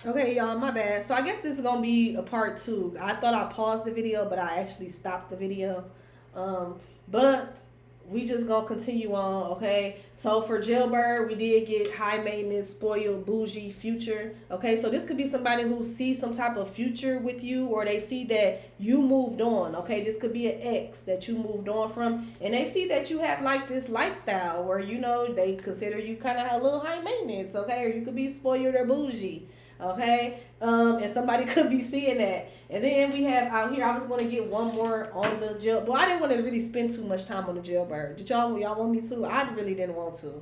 Okay, y'all, my bad. So I guess this is gonna be a part two. I thought I paused the video, but I actually stopped the video. But we just gonna continue on, okay? So for Jailbird, we did get high maintenance, spoiled, bougie, future. Okay, so this could be somebody who sees some type of future with you, or they see that you moved on. Okay, this could be an ex that you moved on from, and they see that you have like this lifestyle where they consider you kind of a little high maintenance. Okay, or you could be spoiled or bougie. Okay, and somebody could be seeing that. And then we have out here, I was going to get one more on the jail, but I didn't want to really spend too much time on the jailbird. Did y'all want me to? I really didn't want to.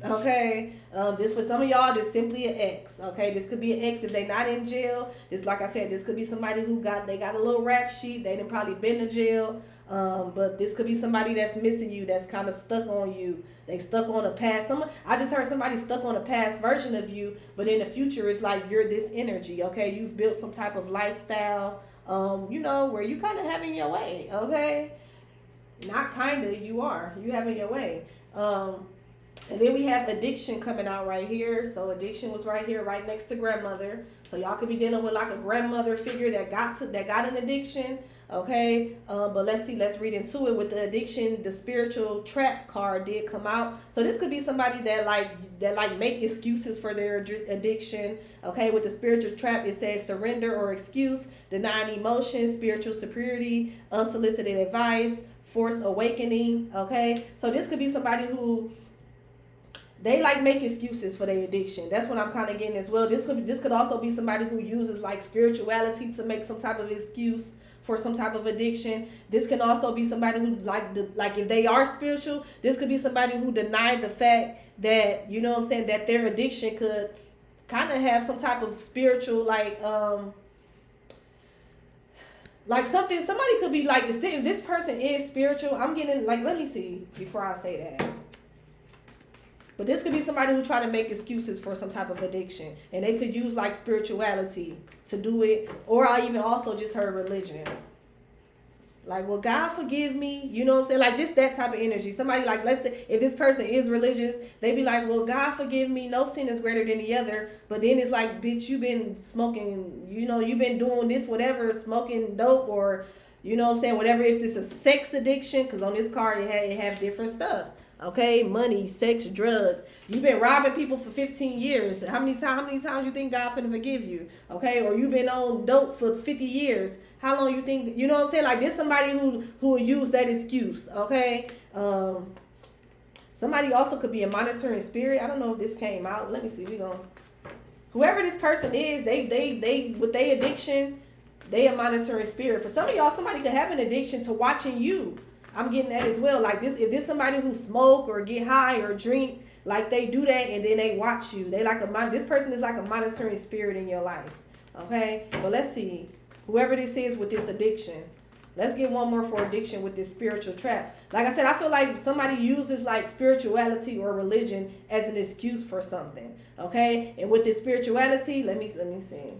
Okay. This for some of y'all, this simply an ex. Okay, this could be an ex if they not in jail. This, like I said, this could be somebody who got a little rap sheet. They done probably been to jail. But this could be somebody that's missing you, that's kind of stuck on you. They stuck on a past. I just heard somebody stuck on a past version of you, but in the future, it's like you're this energy. Okay, you've built some type of lifestyle. Where you kind of having your way. Okay, not kind of, you are. You having your way. And then we have addiction coming out right here. So addiction was right here, right next to grandmother. So y'all could be dealing with like a grandmother figure that got an addiction. Okay, but let's read into it. With the addiction, the spiritual trap card did come out. So this could be somebody that make excuses for their addiction. Okay, with the spiritual trap, it says surrender or excuse, denying emotions, spiritual superiority, unsolicited advice, forced awakening. Okay, so this could be somebody who they like make excuses for their addiction. That's what I'm kind of getting as well. This could also be somebody who uses like spirituality to make some type of excuse for some type of addiction. This can also be somebody who like if they are spiritual, this could be somebody who denied the fact that, that their addiction could kind of have some type of spiritual somebody could be like, if this person is spiritual, I'm getting like, let me see before I say that. But this could be somebody who try to make excuses for some type of addiction. And they could use like spirituality to do it. Or I even also just heard religion. Like, well, God forgive me. You know what I'm saying? Like that type of energy. Somebody like, let's say, if this person is religious, they be like, well, God forgive me. No sin is greater than the other. But then it's like, bitch, you've been smoking, you've been doing this, whatever, smoking dope or, you know what I'm saying? Whatever, if it's a sex addiction, because on this card, it have different stuff. Okay, money, sex, drugs. You've been robbing people for 15 years. How many times you think God finna forgive you? Okay, or you've been on dope for 50 years. How long you think? You know what I'm saying? Like there's somebody who will use that excuse. Okay, somebody also could be a monitoring spirit. I don't know if this came out. Let me see. Whoever this person is, they with their addiction, they a monitoring spirit. For some of y'all, somebody could have an addiction to watching you. I'm getting that as well. Like this, if there's somebody who smoke or get high or drink, like they do that and then they watch you. This person is like a monitoring spirit in your life. Okay, but let's see. Whoever this is with this addiction, let's get one more for addiction with this spiritual trap. Like I said, I feel like somebody uses like spirituality or religion as an excuse for something. Okay, and with this spirituality, let me see.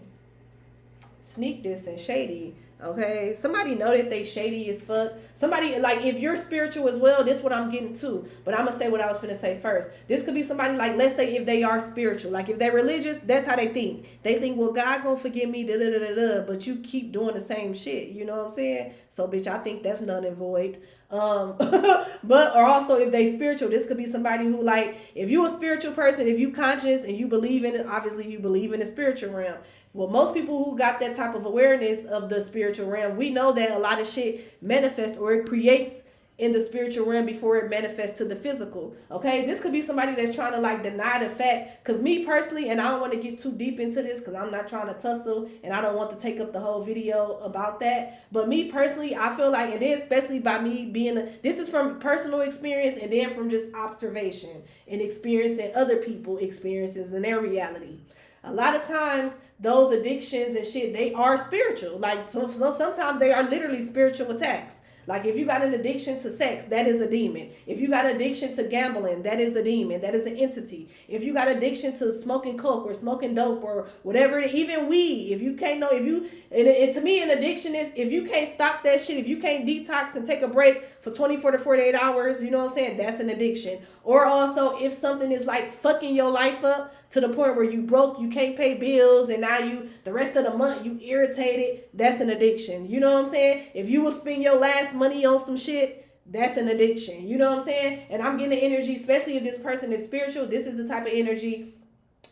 Sneak this and shady. Okay, somebody know that they shady as fuck. Somebody, like, if you're spiritual as well, this is what I'm getting to. But I'm gonna say what I was gonna say first. This could be somebody, like, let's say if they are spiritual, like if they're religious, that's how they think. They think, well, God gonna forgive me, da da da da da. But you keep doing the same shit. You know what I'm saying? So, bitch, I think that's null and void. Or also if they spiritual, this could be somebody who, like, if you a spiritual person, if you conscious and you believe in it, obviously you believe in the spiritual realm. Well, most people who got that type of awareness of the spiritual realm, we know that a lot of shit manifests or it creates in the spiritual realm before it manifests to the physical. Okay, this could be somebody that's trying to like deny the fact. Because me personally, and I don't want to get too deep into this because I'm not trying to tussle and I don't want to take up the whole video about that. But me personally, I feel like, and then especially by me being this is from personal experience and then from just observation and experiencing other people's experiences and their reality. A lot of times those addictions and shit, they are spiritual. Like sometimes they are literally spiritual attacks. Like if you got an addiction to sex, that is a demon. If you got addiction to gambling, that is a demon. That is an entity. If you got addiction to smoking coke or smoking dope or whatever, even weed, if you can't know, to me, an addiction is if you can't stop that shit, if you can't detox and take a break for 24 to 48 hours, you know what I'm saying? That's an addiction. Or also if something is like fucking your life up, to the point where you broke, you can't pay bills, and now the rest of the month you irritated, that's an addiction. You know what I'm saying? If you will spend your last money on some shit, that's an addiction. You know what I'm saying? And I'm getting the energy, especially if this person is spiritual, this is the type of energy.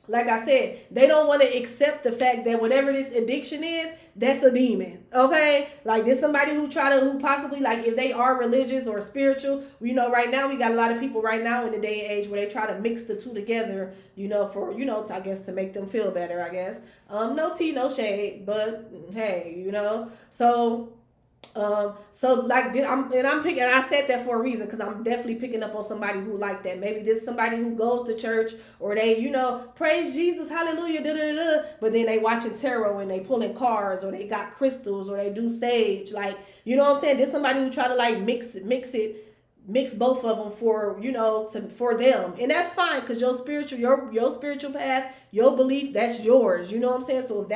Like I said, they don't want to accept the fact that whatever this addiction is, that's a demon. Okay? Like there's somebody who possibly, like if they are religious or spiritual, you know, right now we got a lot of people right now in the day and age where they try to mix the two together, you know, for, you know, I guess to make them feel better, I guess. No tea, no shade, but hey, you know. So like I'm picking, and I said that for a reason, because I'm definitely picking up on somebody who like that. Maybe this is somebody who goes to church, or they, you know, praise Jesus, hallelujah, da da da, but then they watching tarot and they pulling cards, or they got crystals, or they do sage, like, you know what I'm saying? There's somebody who try to like mix both of them for, you know, for them, and that's fine, because your spiritual path, your belief, that's yours. You know what I'm saying? So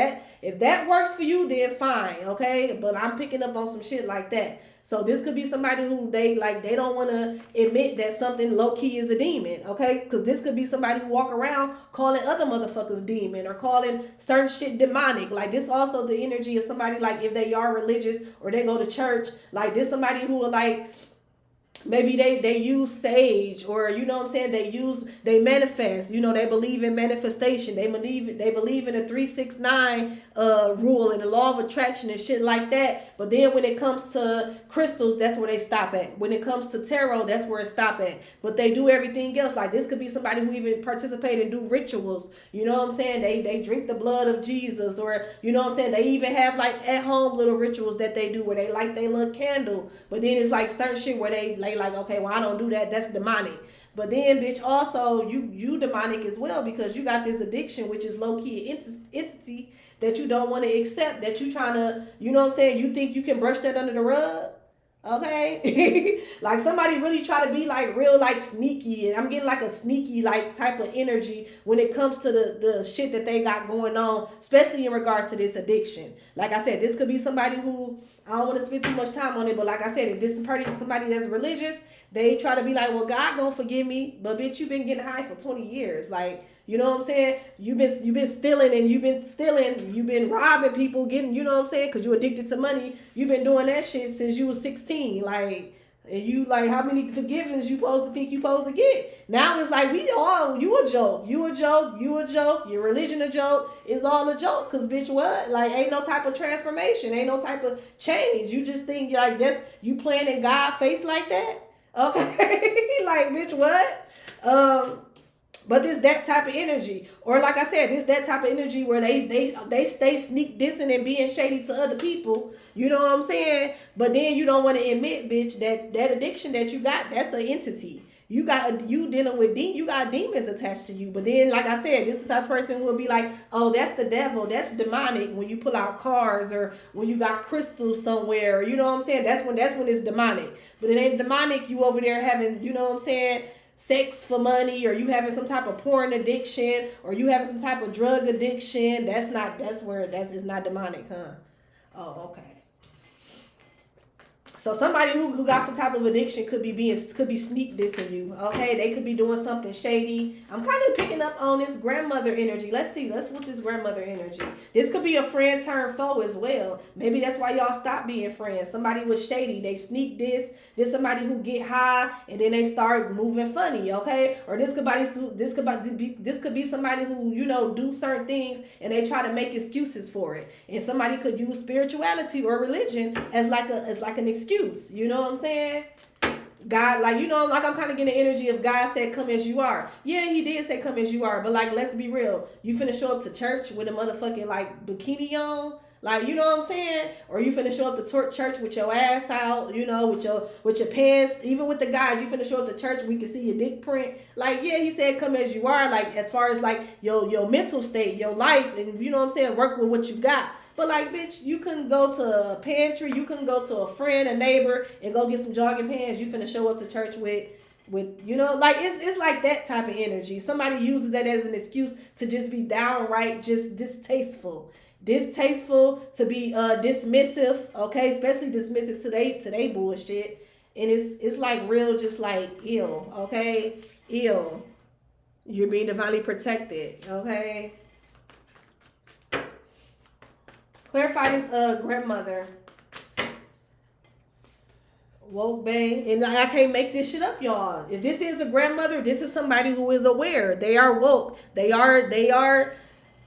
if that works for you, then fine, okay? But I'm picking up on some shit like that. So this could be somebody who they don't want to admit that something low key is a demon, okay? Because this could be somebody who walk around calling other motherfuckers demon, or calling certain shit demonic. Like this also the energy of somebody, like if they are religious or they go to church, like this somebody who will like, maybe they use sage, or you know what I'm saying, they manifest, you know, they believe in manifestation, they believe in a 3-6-9 rule and the law of attraction and shit like that. But then when it comes to crystals, that's where they stop at. When it comes to tarot, that's where it stop at. But they do everything else. Like this could be somebody who even participate and do rituals, you know what I'm saying, they drink the blood of Jesus, or you know what I'm saying, they even have like at home little rituals that they do where they light their little candle. But then it's like certain shit where they like, okay, well, I don't do that, that's demonic. But then, bitch, also you demonic as well, because you got this addiction, which is low-key entity that you don't want to accept, that you trying to, you know what I'm saying, you think you can brush that under the rug, okay? Like somebody really try to be like real like sneaky, and I'm getting like a sneaky like type of energy when it comes to the shit that they got going on, especially in regards to this addiction. Like I said, this could be somebody who, I don't want to spend too much time on it, but like I said, if this is somebody that's religious, they try to be like, well, God gonna forgive me, but bitch, you've been getting high for 20 years. Like, you know what I'm saying? You've been stealing, and you've been robbing people, getting, you know what I'm saying? Because you addicted to money. You've been doing that shit since you was 16. Like, and you like, how many forgiveness you supposed to think you supposed to get? Now it's like, you a joke. Your religion a joke. It's all a joke. Cause bitch, what? Like, ain't no type of transformation. Ain't no type of change. You just think like that's, you playing in God's face like that? Okay. Like, bitch, what? But this that type of energy, or like I said, this that type of energy where they stay sneak dissing and being shady to other people. You know what I'm saying? But then you don't want to admit, bitch, that addiction that you got, that's an entity. You got demons attached to you. But then, like I said, this is the type of person who will be like, oh, that's the devil, that's demonic. When you pull out cards, or when you got crystals somewhere, you know what I'm saying? That's when it's demonic. But it ain't demonic. You over there having, you know what I'm saying, sex for money, or you having some type of porn addiction, or you having some type of drug addiction. It's not demonic, huh? Oh, okay. So somebody who got some type of addiction could be sneak dissing you. Okay, they could be doing something shady. I'm kind of picking up on this grandmother energy. Let's look this grandmother energy. This could be a friend turned foe as well. Maybe that's why y'all stop being friends. Somebody was shady. They sneak this. There's somebody who get high and then they start moving funny. Okay, or this could be somebody who, you know, do certain things and they try to make excuses for it. And somebody could use spirituality or religion as like an excuse. You know what I'm saying? God, like, you know, like I'm kind of getting the energy of God said, come as you are. Yeah, he did say come as you are. But like, let's be real. You finna show up to church with a motherfucking like bikini on? Like, you know what I'm saying? Or you finna show up to church with your ass out, you know, with your pants. Even with the guys, you finna show up to church, we can see your dick print. Like, yeah, he said come as you are. Like, as far as like your mental state, your life, and you know what I'm saying, work with what you got. But like, bitch, you couldn't go to a pantry, you couldn't go to a friend, a neighbor, and go get some jogging pants. You finna show up to church with you know, like it's like that type of energy. Somebody uses that as an excuse to just be downright just distasteful to be dismissive, okay, especially dismissive to they bullshit. And it's like real, just like ill, okay, ill. You're being divinely protected, okay? Clarify this grandmother. Woke Bay. And I can't make this shit up, y'all. If this is a grandmother, this is somebody who is aware. They are woke. They are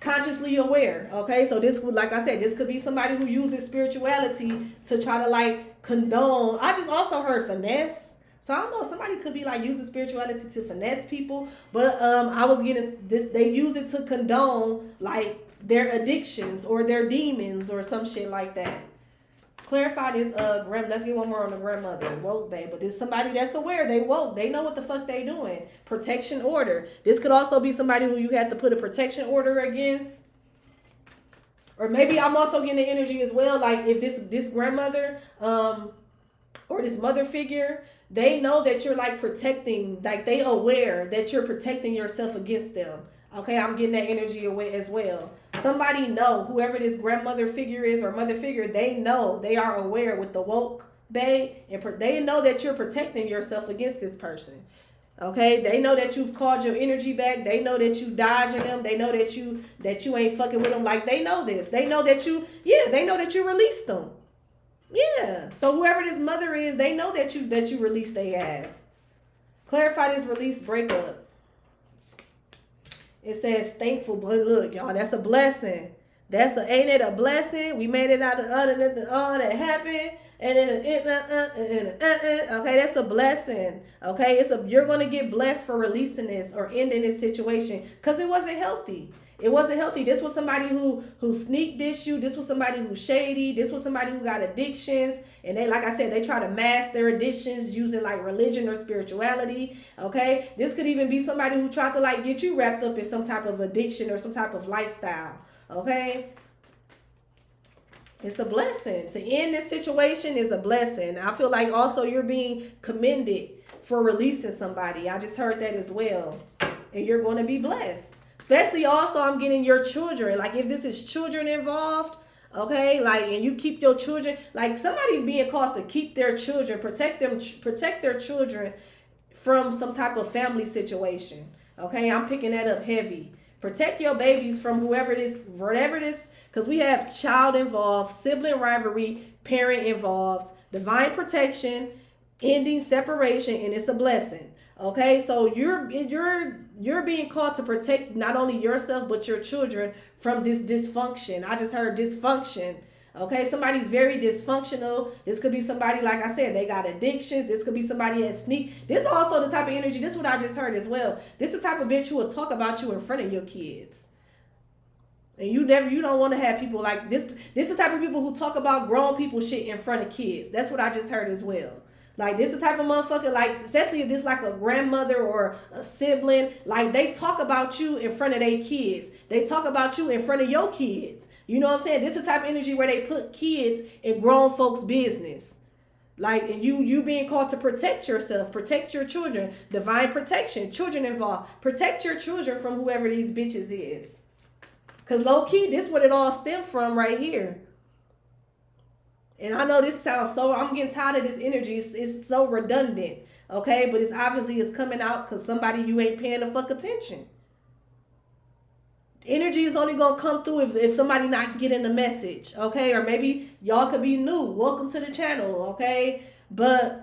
consciously aware. Okay, so this would, like I said, this could be somebody who uses spirituality to try to like condone. I just also heard finesse. So I don't know, somebody could be like using spirituality to finesse people, but I was getting this, they use it to condone like their addictions or their demons or some shit like that. Clarify this let's get one more on the grandmother. Woke, babe. But this somebody that's aware. They woke. They know what the fuck they doing. Protection order. This could also be somebody who you had to put a protection order against. Or maybe I'm also getting the energy as well. Like if this grandmother or this mother figure, they know that you're like protecting, like they aware that you're protecting yourself against them. Okay, I'm getting that energy away as well. Somebody know, whoever this grandmother figure is or mother figure, they know, they are aware with the woke bae, and they know that you're protecting yourself against this person. Okay, they know that you've called your energy back. They know that you dodging them. They know that you ain't fucking with them. Like they know this. They know that they know that you released them. Yeah. So whoever this mother is, they know that you released their ass. Clarify this release breakup. It says thankful, but look, y'all, that's a blessing. Ain't it a blessing? We made it out of all that happened. And then okay, that's a blessing. Okay, you're gonna get blessed for releasing this or ending this situation because it wasn't healthy. It wasn't healthy. This was somebody who sneak dish you. This was somebody who's shady. This was somebody who got addictions. And they, like I said, they try to mask their addictions using like religion or spirituality. Okay. This could even be somebody who tried to like get you wrapped up in some type of addiction or some type of lifestyle. Okay. It's a blessing. To end this situation is a blessing. I feel like also you're being commended for releasing somebody. I just heard that as well. And you're going to be blessed. Especially also I'm getting your children. Like if this is children involved, okay, like, and you keep your children, like somebody being called to keep their children, protect their children from some type of family situation. Okay, I'm picking that up heavy. Protect your babies from whatever this, because we have child involved, sibling rivalry, parent involved, divine protection, ending separation, and it's a blessing. Okay, so you're being called to protect not only yourself but your children from this dysfunction. I just heard dysfunction. Okay, somebody's very dysfunctional. This could be somebody, like I said, they got addictions. This could be somebody that sneak. This is also the type of energy. This is what I just heard as well. This is the type of bitch who will talk about you in front of your kids. And you don't want to have people like this. This is the type of people who talk about grown people shit in front of kids. That's what I just heard as well. Like, this is the type of motherfucker, like, especially if this like a grandmother or a sibling, like, they talk about you in front of their kids. They talk about you in front of your kids. You know what I'm saying? This is the type of energy where they put kids in grown folks' business. Like, and you being called to protect yourself, protect your children, divine protection, children involved. Protect your children from whoever these bitches is. Because low-key, this is what it all stemmed from right here. And I know this sounds so, I'm getting tired of this energy. It's so redundant, okay? But it's obviously it's coming out because somebody you ain't paying the fuck attention. Energy is only going to come through if somebody not getting the message, okay? Or maybe y'all could be new. Welcome to the channel, okay? But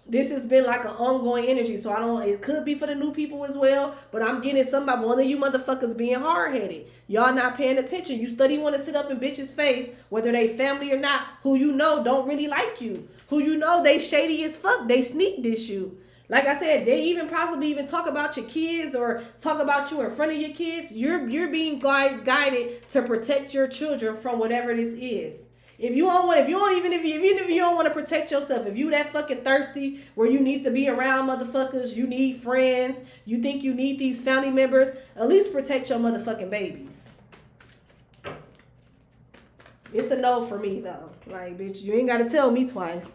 this has been like an ongoing energy. So it could be for the new people as well. But I'm getting one of you motherfuckers being hard-headed. Y'all not paying attention. You study want to sit up in bitches' face, whether they family or not, who you know don't really like you. Who you know they shady as fuck. They sneak dish you. Like I said, they even possibly even talk about your kids or talk about you in front of your kids. You're being guided to protect your children from whatever this is. If you don't want to protect yourself, if you that fucking thirsty where you need to be around motherfuckers, you need friends, you think you need these family members, at least protect your motherfucking babies. It's a no for me though. Like, bitch, you ain't gotta tell me twice.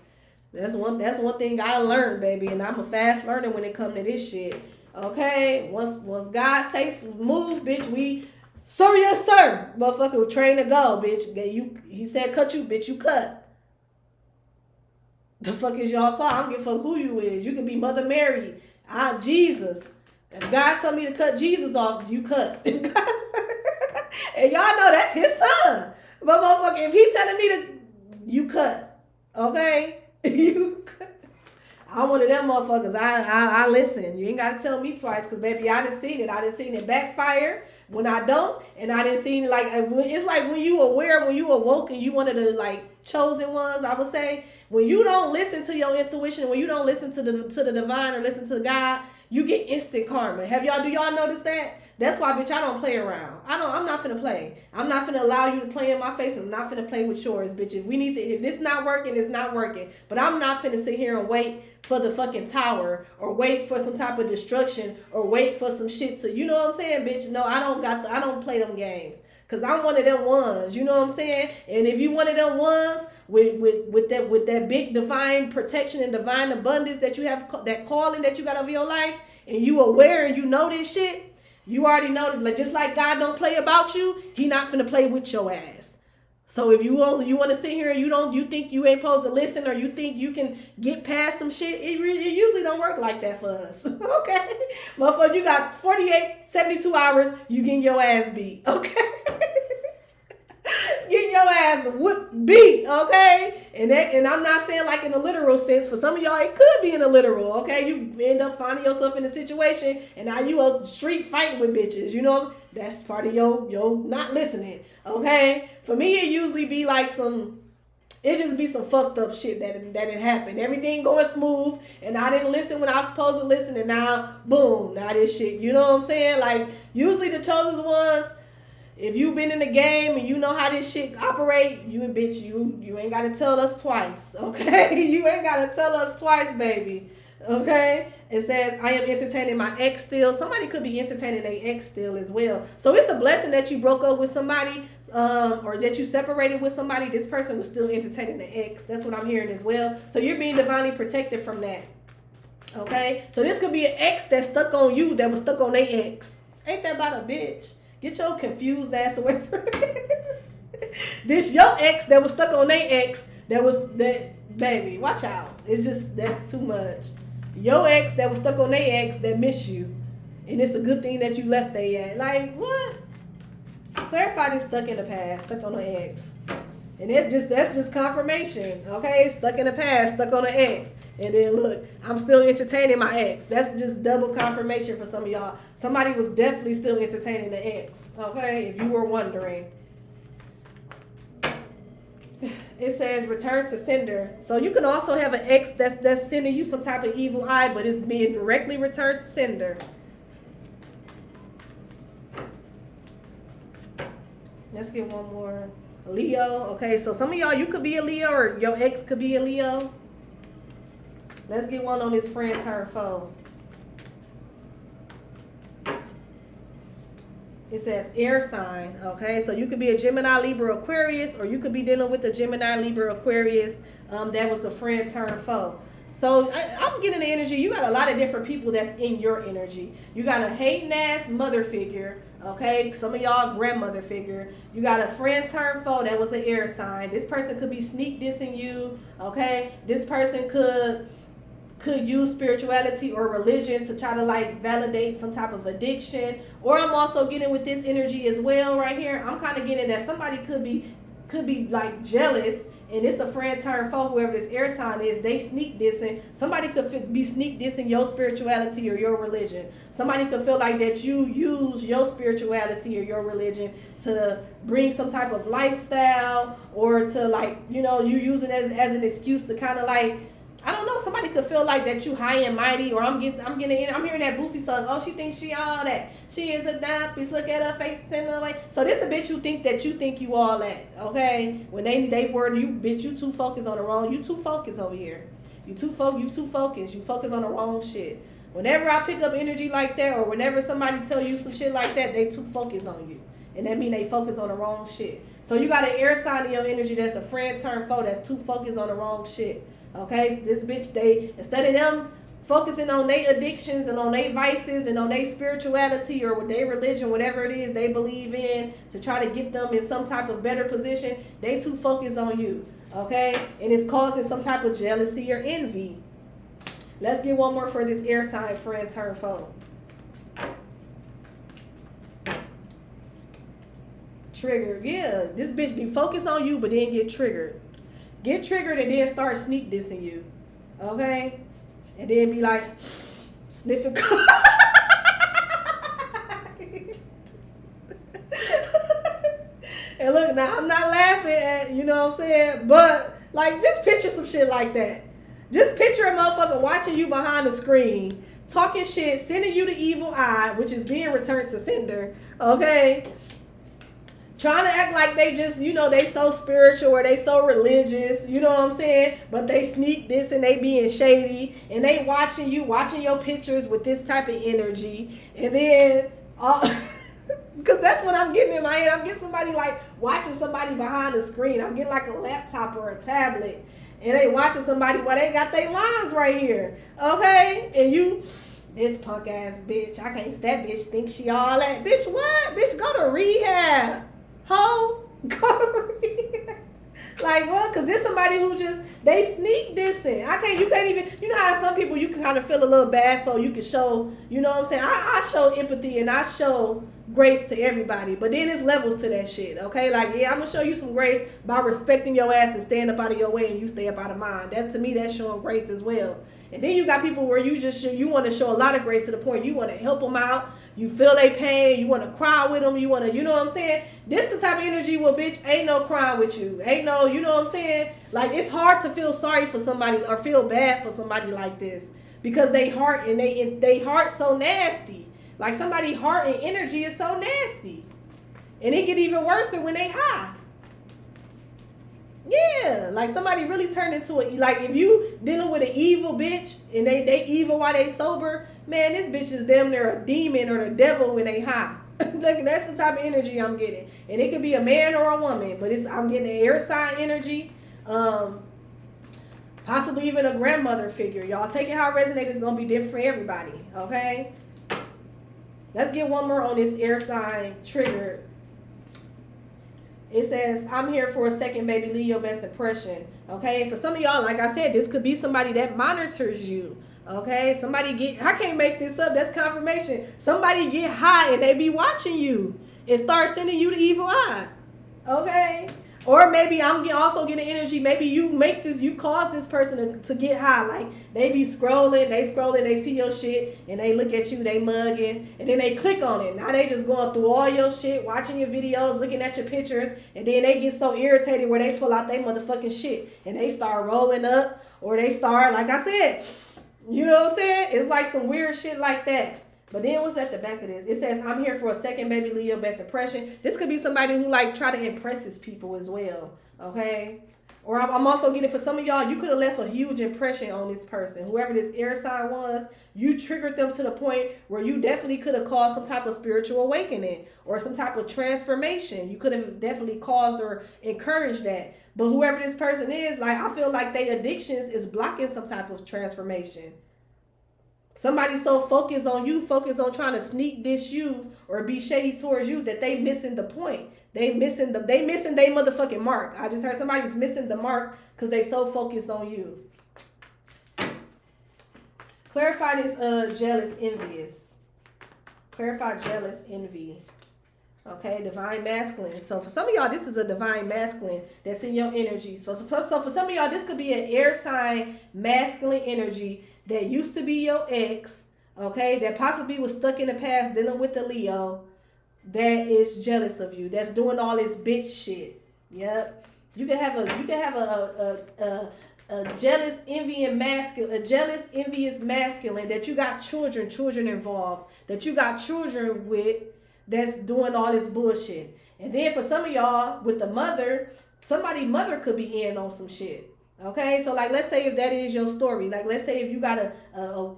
That's one thing I learned, baby, and I'm a fast learner when it comes to this shit. Okay? Once God says move, bitch, we sir, yes, sir. Motherfucker, train to go, bitch. He said cut you, bitch, you cut. The fuck is y'all talking? I don't give a fuck who you is. You could be Mother Mary. Jesus. If God told me to cut Jesus off, you cut. And y'all know that's his son. But motherfucker, if he telling me to, you cut. Okay? You cut. I'm one of them motherfuckers. I listen. You ain't got to tell me twice because, baby, I done seen it. I done seen it backfire when I don't. And I done seen it like, it's like when you aware, when you awoke and you one of the, like, chosen ones, I would say. When you don't listen to your intuition, when you don't listen to the divine or listen to God, you get instant karma. Do y'all notice that? That's why, bitch, I don't play around. I'm not finna play. I'm not finna allow you to play in my face. I'm not finna play with yours, bitch. If this not working, it's not working. But I'm not finna sit here and wait for the fucking tower or wait for some type of destruction or wait for some shit to, you know what I'm saying, bitch? No, I don't play them games. Cause I'm one of them ones, you know what I'm saying? And if you one of them ones with that big divine protection and divine abundance that you have, that calling that you got over your life, and you aware and you know this shit, you already know that, like, just like God don't play about you, he not finna play with your ass. So if you want to sit here and you think you ain't supposed to listen, or you think you can get past some shit, it usually don't work like that for us. Okay? Motherfucker, you got 48, 72 hours, you getting your ass beat. Okay? Getting your ass beat, okay? And I'm not saying like in a literal sense. For some of y'all, it could be in a literal, okay? You end up finding yourself in a situation and now you a street fighting with bitches, you know? That's part of your not listening, okay? For me, it usually be like it just be some fucked up shit that it happened. Everything going smooth, and I didn't listen when I was supposed to listen, and now, boom, now this shit, you know what I'm saying? Like, usually the chosen ones, if you've been in the game and you know how this shit operate, you ain't got to tell us twice, okay? You ain't got to tell us twice, baby, okay? It says, I am entertaining my ex still. Somebody could be entertaining their ex still as well. So it's a blessing that you broke up with somebody or that you separated with somebody. This person was still entertaining the ex. That's what I'm hearing as well. So you're being divinely protected from that, okay? So this could be an ex that's stuck on you that was stuck on their ex. Ain't that about a bitch? Get your confused ass away from it. This your ex that was stuck on their ex that baby, watch out. It's just, that's too much. Your ex that was stuck on their ex that miss you. And it's a good thing that you left they at. Like, what? Clarify this stuck in the past, stuck on an ex. And that's just confirmation. Okay? Stuck in the past, stuck on an ex. And then look, I'm still entertaining my ex. That's just double confirmation for some of y'all. Somebody was definitely still entertaining the ex. Okay? If you were wondering. It says return to sender. So you can also have an ex that's sending you some type of evil eye, but it's being directly returned to sender. Let's get one more. Leo. Okay, so some of y'all, you could be a Leo, or your ex could be a Leo. Let's get one on this friend turn foe. It says air sign, okay? So you could be a Gemini, Libra, Aquarius, or you could be dealing with a Gemini, Libra, Aquarius that was a friend turn foe. So I'm getting the energy. You got a lot of different people that's in your energy. You got a hating ass mother figure, okay? Some of y'all grandmother figure. You got a friend turn foe that was an air sign. This person could be sneak dissing you, okay? This person could use spirituality or religion to try to like validate some type of addiction. Or I'm also getting with this energy as well right here. I'm kind of getting that somebody could be like jealous, and it's a friend turn foe. Whoever this air sign is, they sneak dissing. Somebody could be sneak dissing your spirituality or your religion. Somebody could feel like that you use your spirituality or your religion to bring some type of lifestyle, or to like, you know, you use it as an excuse to kind of like, I don't know, somebody could feel like that you high and mighty, or I'm hearing that Boosie song, oh, she thinks she all that. She is a dumb bitch, look at her face in the way. So this a bitch you think you all that, okay? When they word you, bitch, you too focused on the wrong, you too focused over here. You too focused, you focus on the wrong shit. Whenever I pick up energy like that, or whenever somebody tell you some shit like that, they too focused on you. And that mean they focus on the wrong shit. So you got an air sign in your energy that's a friend turn foe that's too focused on the wrong shit. Okay, this bitch, they, instead of them focusing on their addictions and on their vices and on their spirituality or with their religion, whatever it is they believe in, to try to get them in some type of better position, they too focused on you. Okay, and it's causing some type of jealousy or envy. Let's get one more for this air sign friend turn foe. Triggered. Yeah, this bitch be focused on you, but then get triggered. Get triggered and then start sneak dissing you. Okay? And then be like, sniffing. And look, now I'm not laughing at, you know what I'm saying? But, like, just picture some shit like that. Just picture a motherfucker watching you behind the screen, talking shit, sending you the evil eye, which is being returned to sender, okay? Trying to act like they just, you know, they so spiritual or they so religious, you know what I'm saying? But they sneak this and they being shady and they watching you, watching your pictures with this type of energy. And then, because that's what I'm getting in my head. I'm getting somebody like watching somebody behind the screen. I'm getting like a laptop or a tablet. And they watching somebody while they got their lines right here. Okay? And you, this punk ass bitch. I can't, that bitch thinks she all that. Bitch, what? Bitch, go to rehab. Ho, go to rehab. Like, what? Because there's somebody who just, they sneak dissing. You can't even, you know how some people you can kind of feel a little bad for. You can show, you know what I'm saying? I show empathy and I show grace to everybody. But then there's levels to that shit, okay? Like, yeah, I'm going to show you some grace by respecting your ass and staying up out of your way and you stay up out of mine. That, to me, that's showing grace as well. And then you got people where you want to show a lot of grace to the point you want to help them out. You feel they pain. You want to cry with them. You want to, you know what I'm saying? This the type of energy where, bitch, ain't no crying with you. Ain't no, you know what I'm saying? Like, it's hard to feel sorry for somebody or feel bad for somebody like this because they heart and they heart so nasty. Like, somebody's heart and energy is so nasty. And it get even worse when they high. Yeah, like somebody really turned into a, like if you dealing with an evil bitch and they evil while they sober, man, this bitch is damn near a demon or the devil when they high. Look, that's the type of energy I'm getting. And it could be a man or a woman, but I'm getting an air sign energy. Possibly even a grandmother figure. Y'all take it how it resonates. It's going to be different for everybody, okay? Let's get one more on this air sign trigger. It says, I'm here for a second, baby. Leave your best impression. Okay. And for some of y'all, like I said, this could be somebody that monitors you. Okay. I can't make this up. That's confirmation. Somebody get high and they be watching you and start sending you the evil eye. Okay. Or maybe I'm also getting energy. Maybe you cause this person to get high. Like they be scrolling, they see your shit and they look at you, they mugging, and then they click on it. Now they just going through all your shit, watching your videos, looking at your pictures, and then they get so irritated where they pull out their motherfucking shit and they start rolling up or they start, like I said, you know what I'm saying? It's like some weird shit like that. But then what's at the back of this? It says, I'm here for a second, baby. Leave your best impression. This could be somebody who like try to impress his people as well. Okay? Or I'm also getting, for some of y'all, you could have left a huge impression on this person. Whoever this air sign was, you triggered them to the point where you definitely could have caused some type of spiritual awakening or some type of transformation. You could have definitely caused or encouraged that. But whoever this person is, like, I feel like their addictions is blocking some type of transformation. Somebody so focused on you, focused on trying to sneak diss you or be shady towards you that they missing the point. They missing their motherfucking mark. I just heard somebody's missing the mark because they so focused on you. Clarify this jealous, envious. Clarify jealous, envy. Okay, divine masculine. So for some of y'all, this is a divine masculine that's in your energy. So for some of y'all, this could be an air sign masculine energy that used to be your ex, okay, that possibly was stuck in the past dealing with the Leo, that is jealous of you, that's doing all this bitch shit. Yep. You can have a jealous, envious masculine that you got children involved, that you got children with, that's doing all this bullshit. And then for some of y'all with the mother, somebody's mother could be in on some shit. Okay, so like let's say if that is your story, like let's say if you got a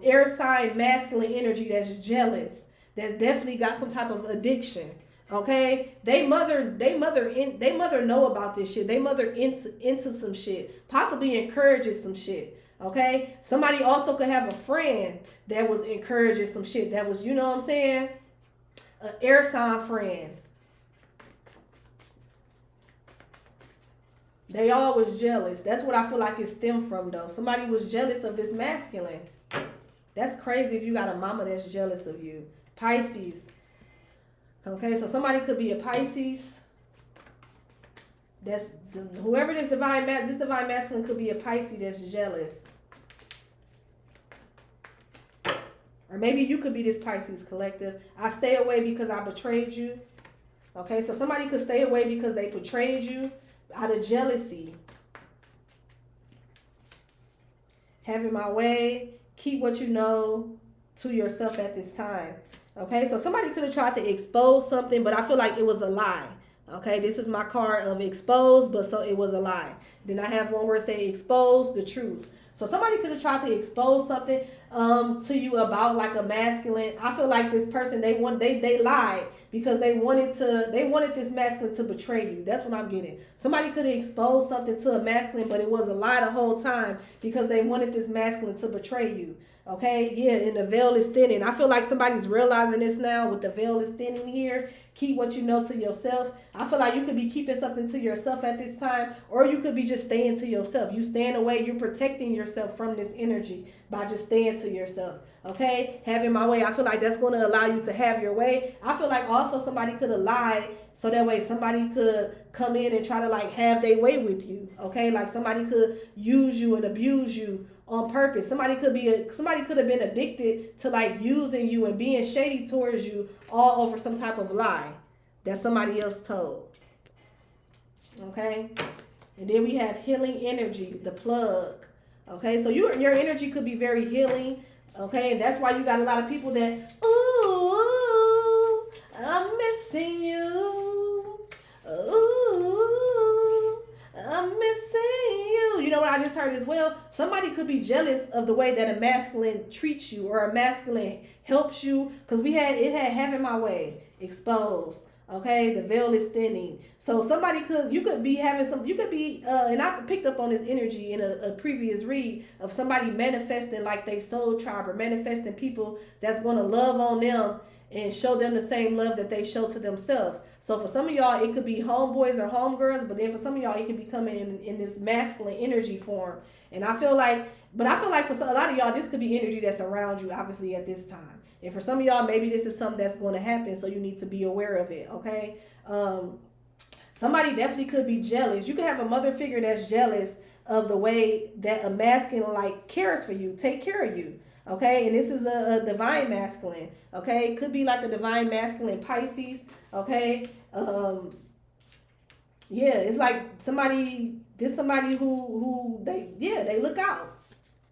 air sign masculine energy that's jealous, that's definitely got some type of addiction. Okay, they mother know about this shit. They mother into some shit, possibly encourages some shit. Okay, somebody also could have a friend that was encouraging some shit. That was, you know what I'm saying, an air sign friend. They all was jealous. That's what I feel like it stemmed from, though. Somebody was jealous of this masculine. That's crazy if you got a mama that's jealous of you. Pisces. Okay, so somebody could be a Pisces. That's whoever this divine masculine could be a Pisces that's jealous. Or maybe you could be this Pisces collective. I stay away because I betrayed you. Okay, so somebody could stay away because they betrayed you out of jealousy. Having my way, keep what you know to yourself at this time. Okay, so somebody could have tried to expose something, but I feel like it was a lie. Okay, this is my card of exposed, but so it was a lie. Then I have one where it say expose the truth. So somebody could have tried to expose something to you about like a masculine. I feel like this person they lied because they wanted this masculine to betray you. That's what I'm getting. Somebody could have exposed something to a masculine, but it was a lie the whole time because they wanted this masculine to betray you. Okay, yeah, and the veil is thinning. I feel like somebody's realizing this now with the veil is thinning here. Keep what you know to yourself. I feel like you could be keeping something to yourself at this time, or you could be just staying to yourself. You staying away, you're protecting yourself from this energy by just staying to yourself. Okay, having my way. I feel like that's going to allow you to have your way. I feel like also somebody could have lied so that way somebody could come in and try to like have their way with you. Okay, like somebody could use you and abuse you on purpose. Somebody could have been addicted to like using you and being shady towards you all over some type of lie that somebody else told. Okay, and then we have healing energy, the plug. Okay, so your energy could be very healing. Okay, and that's why you got a lot of people that, ooh, I'm missing you. Ooh, I'm missing you. You know what I just heard as well? Somebody could be jealous of the way that a masculine treats you or a masculine helps you. Because it had having my way, exposed. Okay, the veil is thinning. So you could be, and I picked up on this energy in a previous read of somebody manifesting like they soul tribe or manifesting people that's going to love on them and show them the same love that they show to themselves. So for some of y'all, it could be homeboys or homegirls, but then for some of y'all, it could be coming in this masculine energy form. And I feel like for a lot of y'all, this could be energy that's around you, obviously, at this time. And for some of y'all, maybe this is something that's going to happen, so you need to be aware of it, okay? Somebody definitely could be jealous. You could have a mother figure that's jealous of the way that a masculine, like, cares for you, take care of you, okay? And this is a divine masculine, okay? Could be like a divine masculine Pisces, okay? Yeah, it's like somebody who they look out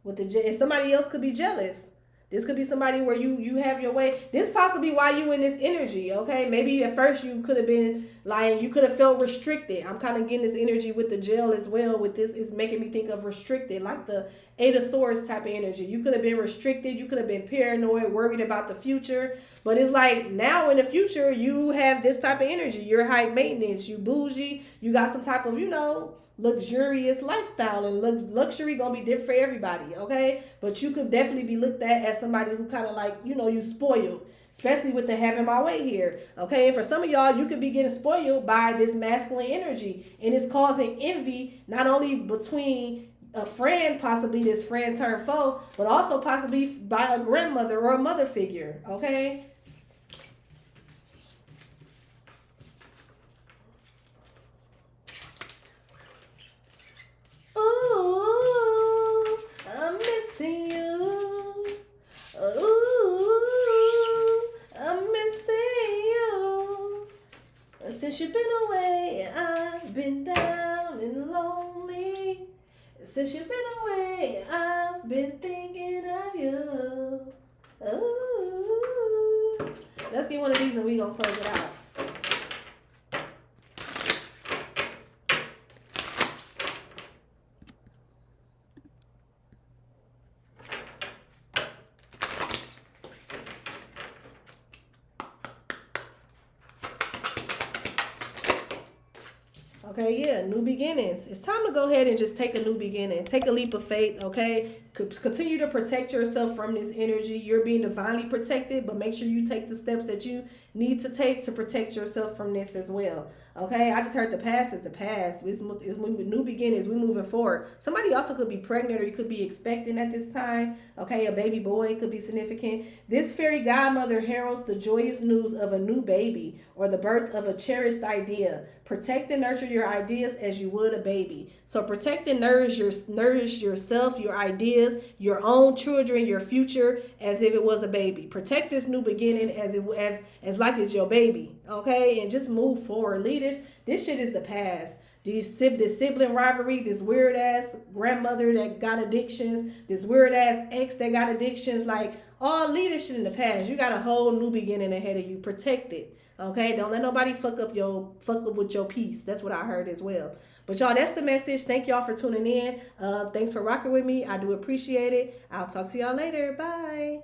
with and somebody else could be jealous. This could be somebody where you have your way. This possibly why you in this energy, okay? Maybe at first you could have been like, you could have felt restricted. I'm kind of getting this energy with the jail as well. With this, it's making me think of restricted, like the Eight of Swords type of energy. You could have been restricted. You could have been paranoid, worried about the future. But it's like now in the future, you have this type of energy. You're high maintenance. You bougie. You got some type of, luxurious lifestyle, and luxury gonna be different for everybody, okay? But you could definitely be looked at as somebody who kind of like, you spoiled, especially with the having my way here, okay? And for some of y'all, you could be getting spoiled by this masculine energy, and it's causing envy not only between a friend, possibly this friend turned foe, but also possibly by a grandmother or a mother figure, okay? Ooh, I'm missing you. Ooh, I'm missing you. Since you've been away, I've been down and lonely. Since you've been away, I've been thinking of you. Ooh. Let's get one of these and we're going to close it out. Okay, yeah, new beginnings. It's time to go ahead and just take a new beginning. Take a leap of faith, okay? Continue to protect yourself from this energy. You're being divinely protected, but make sure you take the steps that you need to take to protect yourself from this as well. Okay, I just heard the past is the past. It's new beginnings. We're moving forward. Somebody also could be pregnant, or you could be expecting at this time. Okay, a baby boy could be significant. This fairy godmother heralds the joyous news of a new baby or the birth of a cherished idea. Protect and nurture your your ideas as you would a baby. So protect and nourish yourself, your ideas, your own children, your future as if it was a baby. Protect this new beginning as like it's your baby, okay? And just move forward. Leaders, this shit is the past. This sibling rivalry, this weird ass grandmother that got addictions, this weird ass ex that got addictions, like all leadership in the past. You got a whole new beginning ahead of you. Protect it. Okay, don't let nobody fuck up with your peace. That's what I heard as well. But y'all, that's the message. Thank y'all for tuning in. Thanks for rocking with me. I do appreciate it. I'll talk to y'all later. Bye.